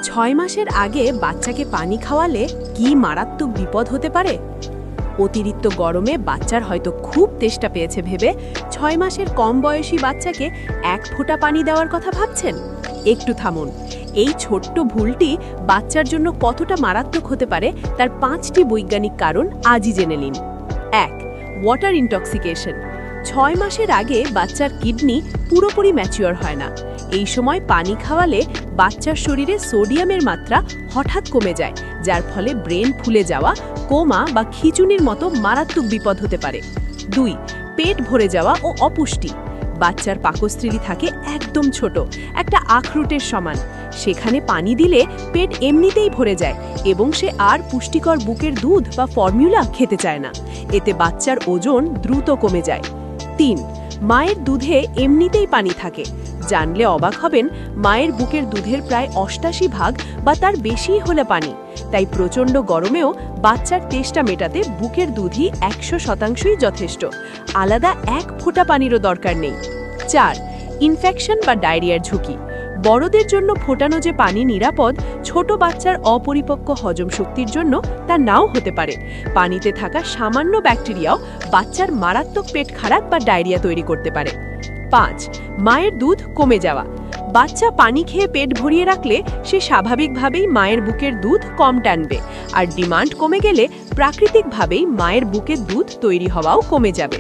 6 মাসের আগে বাচ্চাকে পানি খাওয়ালে কি মারাত্মক বিপদ হতে পারে? অতিরিক্ত গরমে বাচ্চার হয়তো খুব তেষ্টা পেয়েছে ভেবে 6 মাসের কম বয়সী বাচ্চাকে 1 ফোঁটা পানি দেওয়ার কথা ভাবছেন? একটু থামুন। এই ছোট্ট ভুলটি বাচ্চার জন্য কতটা মারাত্মক হতে পারে তার 5টি বৈজ্ঞানিক কারণ আজই জেনে নিন। 1. Water intoxication. 6 মাসের আগে বাচ্চার কিডনি পুরোপুরি ম্যাচিওর হয় না। এই সময় পানি খাওয়ালে বাচ্চার শরীরে সোডিয়ামের মাত্রা হঠাৎ কমে যায়, যার ফলে ব্রেন ফুলে যাওয়া, কোমা বা খিঁচুনির মতো মারাত্মক বিপদ হতে পারে। 2. পেট ভরে যাওয়া ও অপুষ্টি। বাচ্চার পাকস্থলী থাকে একদম ছোট, একটা আখরুটের সমান। সেখানে পানি দিলে পেট এমনিতেই ভরে যায় এবং সে আর পুষ্টিকর বুকের দুধ বা ফর্মুলা খেতে চায় না। এতে বাচ্চার ওজন দ্রুত কমে যায়। 3. মায়ের দুধে এমনিতেই পানি থাকে। জানলে অবাক হবেন, মায়ের বুকের দুধের প্রায় 88% বা তার বেশিই হলে পানি। তাই প্রচণ্ড গরমেও বাচ্চার তেষ্টা মেটাতে বুকের দুধই 100%ই যথেষ্ট। আলাদা 1 ফোঁটা পানিরও দরকার নেই। 4. ইনফেকশন বা ডায়রিয়ার ঝুঁকি। বড়দের জন্য ফোটানো যে পানি নিরাপদ, ছোট বাচ্চার অপরিপক্ক হজম শক্তির জন্য তা নাও হতে পারে। পানিতে থাকা সামান্য ব্যাকটেরিয়াও বাচ্চার মারাত্মক পেট খারাপ বা ডায়রিয়া তৈরি করতে পারে। 5. মায়ের দুধ কমে যাওয়া। বাচ্চা পানি খেয়ে পেট ভরিয়ে রাখলে সে স্বাভাবিকভাবেই মায়ের বুকের দুধ কম টানবে, আর ডিমান্ড কমে গেলে প্রাকৃতিকভাবেই মায়ের বুকের দুধ তৈরি হওয়াও কমে যাবে।